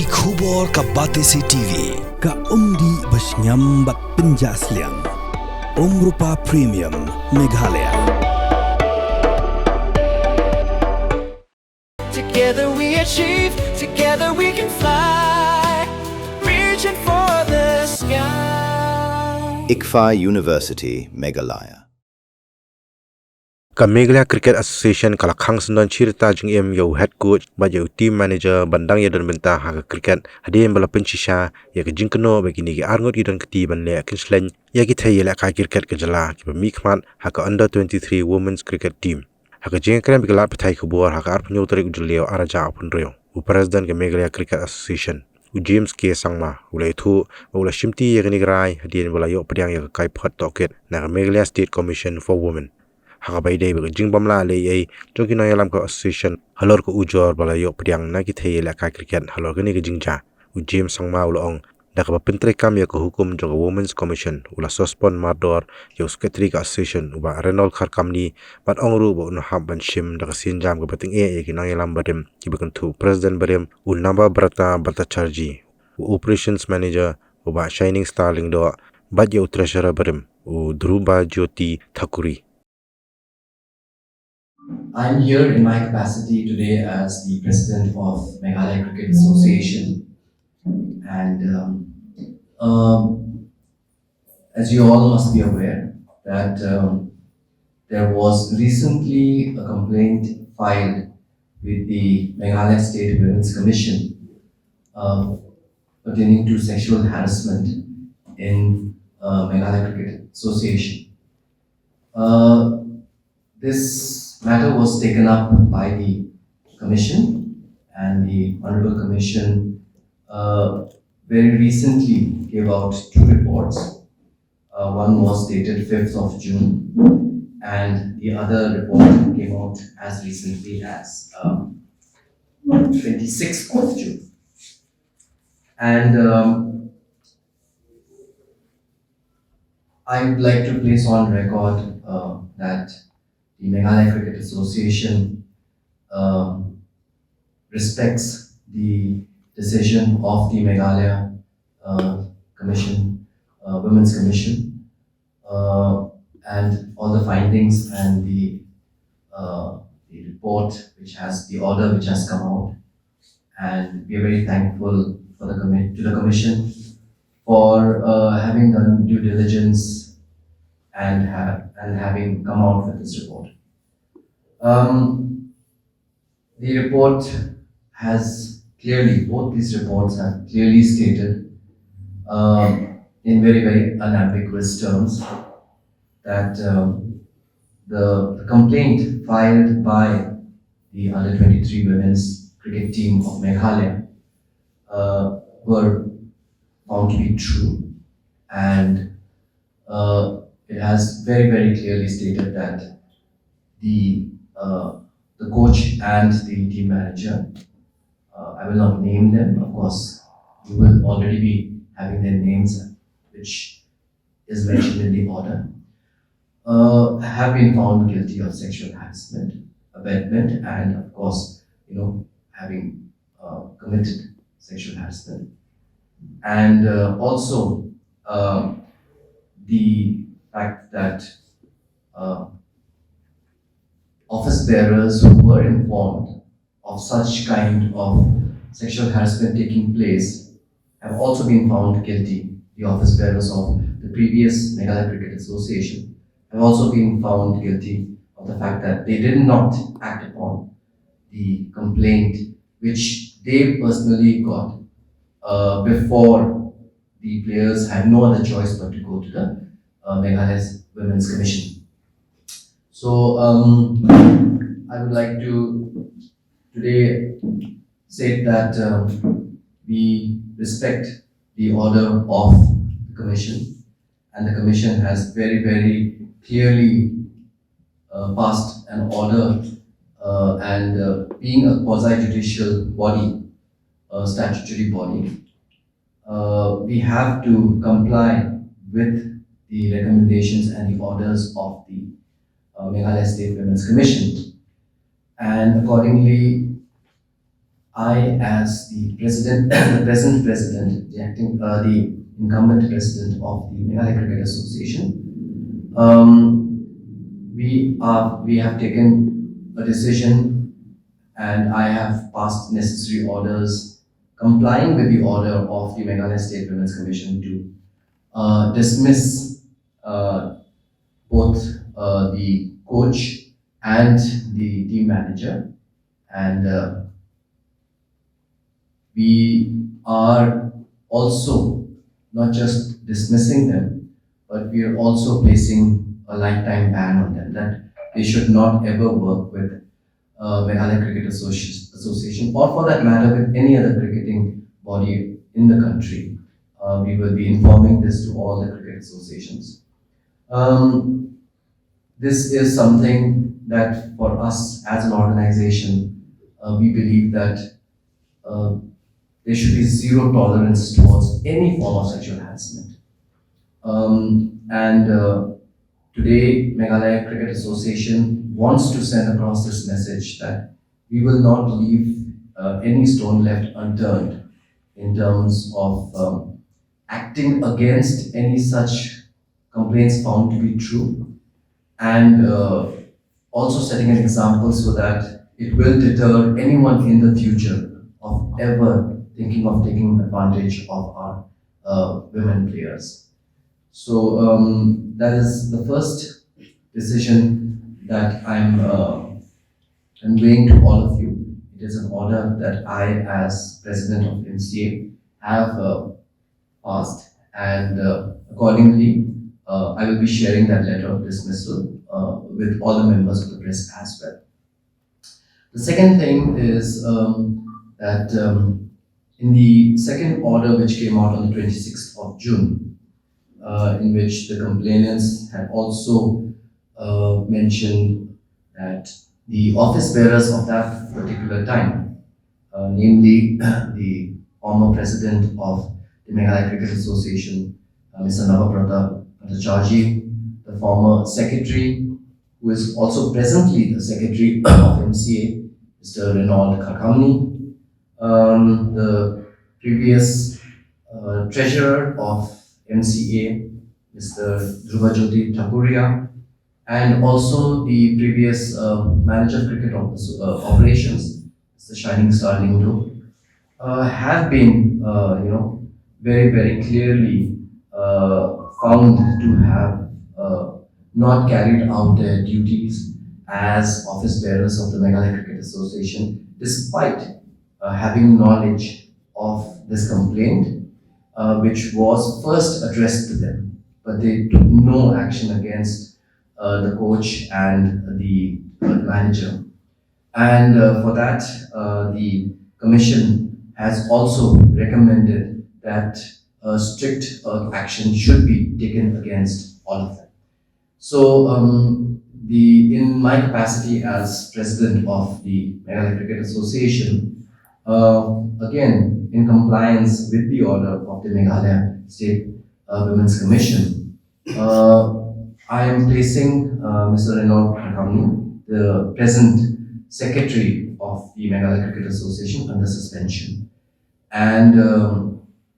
Ki khubor ka Batesi TV ka umdi basnyam bat penjaslian Rupa Premium Meghalaya. Together we achieve, together we can fly, reaching for the sky. ICFA University, Meghalaya. Meghalaya Cricket Association kala Khang Sundan Shirta Jingim yo head coach ba yo team manager bandang ya dan benta ha cricket hadin bala penchisha ya ke jingkno ba kini ke arngot idan keti ban le Kynshleiñ ya ki thai la ka cricket ke jala ki ba mikman ha ka under 23 women's cricket team ha ka jing kram bi la pathai khubor ha ka arpnyo tarik julio araja apun reo u president ke Meghalaya Cricket Association u James ke sangma ulai thu ula shimti ya ni grai hadin bala yo padiang ya kai phat toket na Meghalaya State Commission for Women hakabai dei ba Jingim la le ai jokino yalam ka association halor ko ujor bala yo pdiang na ki thei la ka cricket halor ka ni ke jingja u James sangma ulong da ka pintre kam ya ko hukum jo women's commission ula suspend mador yo secretary ka association uba renol khar kamni bat ongru bo no ham ban shim da ka sin jam ka bating e ki na yalam badem ki bakan thu president badem u namba brata bata charji u operations manager uba shining star lingdo bat yo treasurer badem u dhruba jyoti thakuri. I'm here in my capacity today as the president of Meghalaya Cricket Association, and as you all must be aware that there was recently a complaint filed with the Meghalaya State Women's Commission pertaining to sexual harassment in Meghalaya Cricket Association. This matter was taken up by the Commission, and the Honorable Commission very recently gave out two reports. One was dated 5th of June, and the other report came out as recently as 26th of June. And I would like to place on record that the Meghalaya Cricket Association respects the decision of the Meghalaya Commission, Women's Commission, and all the findings and the report which has the order which has come out. And we are very thankful for to the Commission for having done due diligence and having come out with this report. The report has clearly, both these reports have clearly stated in very, very unambiguous terms that the complaint filed by the under 23 women's cricket team of Meghalaya were found to be true, and it has very, very clearly stated that the coach and the team manager, I will not name them, of course, you will already be having their names, which is mentioned in the order, have been found guilty of sexual harassment, abetment, and of course, having committed sexual harassment. And also the fact that office bearers who were informed of such kind of sexual harassment taking place have also been found guilty. The office bearers of the previous Meghalaya Cricket Association have also been found guilty of the fact that they did not act upon the complaint which they personally got before the players had no other choice but to go to the Meghalaya Women's Commission. So I would like to today say that we respect the order of the Commission, and the Commission has very, very clearly passed an order, and being a quasi-judicial body, a statutory body, we have to comply with the recommendations and the orders of the Meghalaya State Women's Commission, and accordingly I, as the president, the present president, the incumbent president of the Meghalaya Cricket Association, we have taken a decision, and I have passed necessary orders complying with the order of the Meghalaya State Women's Commission to dismiss both the coach and the team manager, and we are also not just dismissing them, but we are also placing a lifetime ban on them, that they should not ever work with Meghalaya Cricket Association, or for that matter with any other cricketing body in the country. We will be informing this to all the cricket associations. This is something that for us as an organization, we believe that there should be zero tolerance towards any form of sexual harassment. Today, Meghalaya Cricket Association wants to send across this message that we will not leave any stone left unturned in terms of acting against any such complaints found to be true, and also setting an example so that it will deter anyone in the future of ever thinking of taking advantage of our women players. So that is the first decision that I'm conveying to all of you. It is an order that I, as president of MCA, have passed, and accordingly, I will be sharing that letter of dismissal with all the members of the press as well. The second thing is that in the second order, which came out on the 26th of June, in which the complainants had also mentioned that the office bearers of that particular time, namely the former president of the Meghalaya Cricket Association, Mr. Navaprata Bhattacharjee, the former secretary, who is also presently the secretary of MCA, Mr. Renaud Khakhamni, the previous treasurer of MCA, Mr. Dhruvajyoti Thakuria, and also the previous manager of cricket operations, Mr. Shining Star Lingdo, have been, very, very clearly found to have not carried out their duties as office bearers of the Meghalaya Cricket Association, despite having knowledge of this complaint, which was first addressed to them, but they took no action against the coach and the manager. And for that, the commission has also recommended that strict action should be taken against all of them. So, in my capacity as president of the Meghalaya Cricket Association, again, in compliance with the order of the Meghalaya State Women's Commission, I am placing Mr. Renaud Khakhamni, the present secretary of the Meghalaya Cricket Association, under suspension. And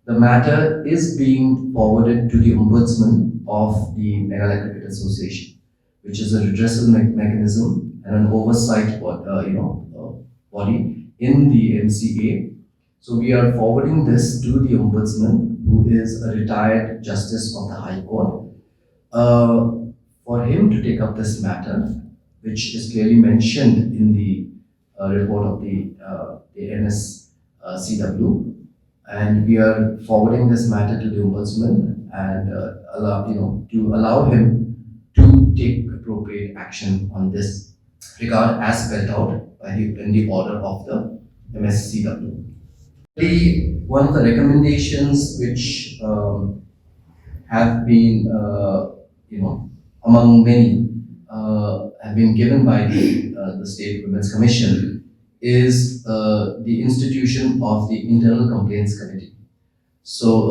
the matter is being forwarded to the Ombudsman of the Meghalaya Cricket Association, which is a redressal mechanism and an oversight body in the MCA. So we are forwarding this to the Ombudsman, who is a retired Justice of the High Court, for him to take up this matter, which is clearly mentioned in the report of the NSCW. And we are forwarding this matter to the Ombudsman and allow him to take appropriate action on this regard as spelled out in the order of the MSCW. One of the recommendations which have been, among many, have been given by the State Women's Commission is the institution of the Internal Complaints Committee. So,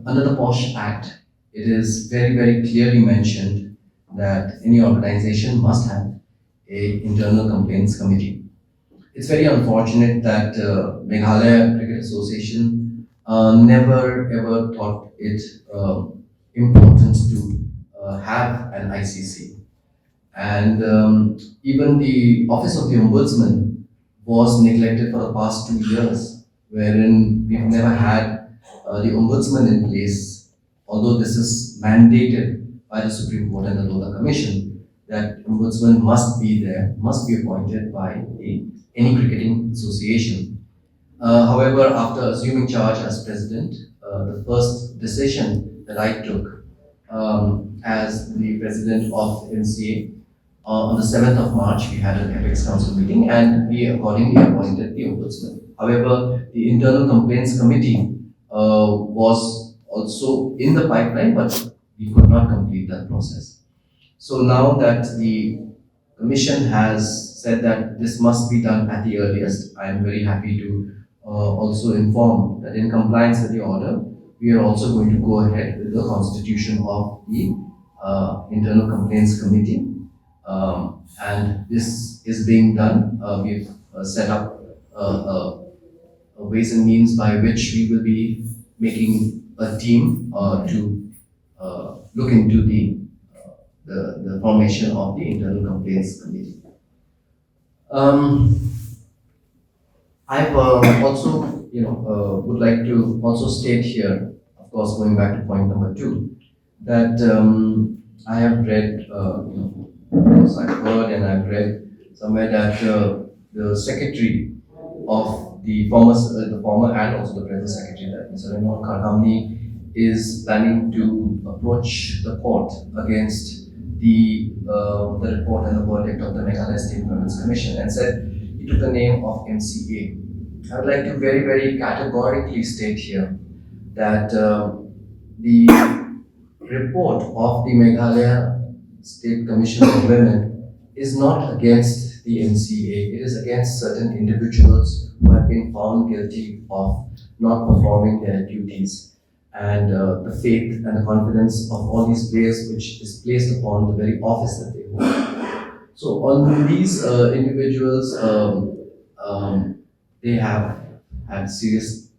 under the POSH Act, it is very, very clearly mentioned that any organization must have a internal complaints committee. it's very unfortunate that Meghalaya Cricket Association never ever thought it important to have an ICC. And even the Office of the Ombudsman was neglected for the past 2 years, wherein we've never had the Ombudsman in place, although this is mandated by the Supreme Court and the Lodha Commission, that Ombudsman must be there, must be appointed by any cricketing association. However, after assuming charge as president, the first decision that I took as the president of MCA, on the 7th of March, we had an Apex Council meeting and we accordingly appointed the Ombudsman. However, the Internal Complaints Committee was also in the pipeline, but we could not complete that process. So now that the Commission has said that this must be done at the earliest, I am very happy to also inform that in compliance with the order, we are also going to go ahead with the constitution of the Internal Complaints Committee. And this is being done. We've set up ways and means by which we will be making a team to look into the formation of the Internal Complaints Committee. I've also, would like to also state here, of course, going back to point number 2, that I have read, I've heard and I've read somewhere that the secretary of the former and also the present secretary, that Mr. Renaud Karkamni, is planning to approach the court against the report and the verdict of the Meghalaya State Women's Commission, and said he took the name of MCA. I would like to very, very categorically state here that the report of the Meghalaya State Commission on Women is not against the MCA. It is against certain individuals who have been found guilty of not performing their duties, and the faith and the confidence of all these players which is placed upon the very office that they hold. So on these individuals, they have had serious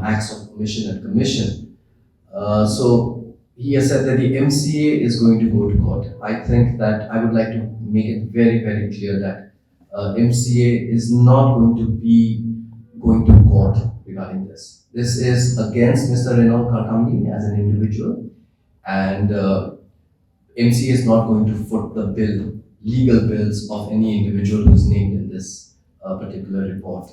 acts of omission and commission. So he has said that the MCA is going to go to court. I think that I would like to make it very, very clear that MCA is not going to be going to court regarding this. This is against Mr. Renaud Karkamni as an individual, and MCA is not going to foot the bill, legal bills of any individual who is named in this particular report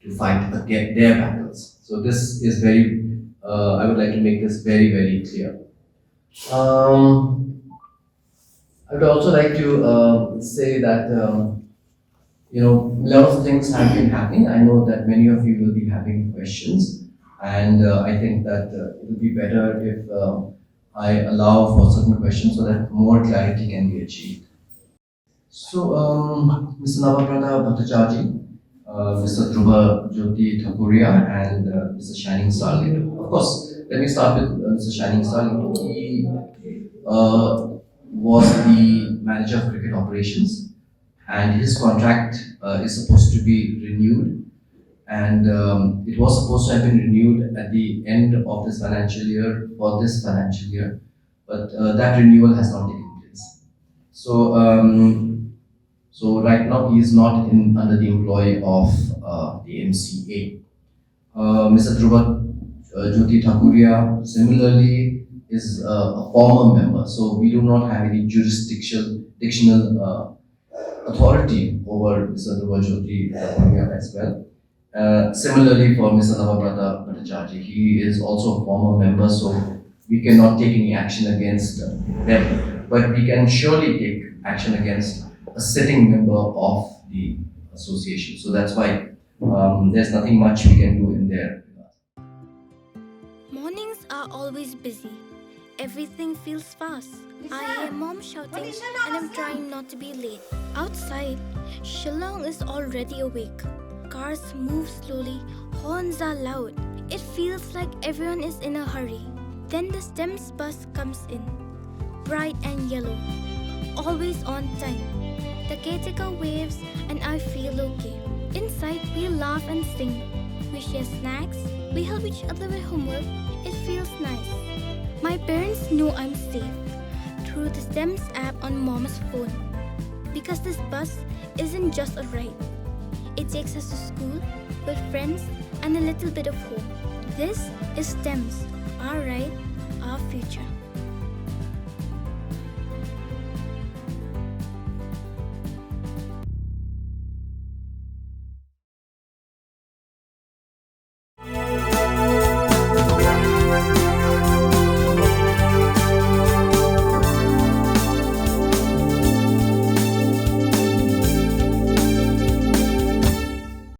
to fight against their battles. So this is very, I would like to make this very, very clear. I would also like to say that a lot of things have been happening. I know that many of you will be having questions, and I think that it will be better if I allow for certain questions so that more clarity can be achieved. So, Mr. Navabrata Bhattacharjee, Mr. Dhruva Jyoti Thakuria, and Mr. Shining Star Leader. Of course, let me start with Mr. Shining Star Leader. He was the manager of cricket operations, and his contract is supposed to be renewed, and it was supposed to have been renewed at the end of this financial year for this financial year, but that renewal has not taken place. So right now he is not under the employ of the MCA. Mr. Dhruva Jyoti Thakuria similarly is a former member, so we do not have any jurisdictional authority over Mr. Dhruva Jyoti Thakuria as well. Similarly for Mr. Navabrata Bhattacharjee, he is also a former member, so we cannot take any action against them, but we can surely take action against a sitting member of the association. So that's why there's nothing much we can do in there. Mornings are always busy. Everything feels fast. I hear mom shouting and I'm trying not to be late. Outside, Shillong is already awake. Cars move slowly, horns are loud. It feels like everyone is in a hurry. Then the STEMS bus comes in, bright and yellow, always on time. The caretaker waves and I feel okay. Inside, we laugh and sing. We share snacks. We help each other with homework. It feels nice. My parents know I'm safe through the STEMS app on Mom's phone. Because this bus isn't just a ride. It takes us to school with friends and a little bit of hope. This is STEMS, our ride, our future.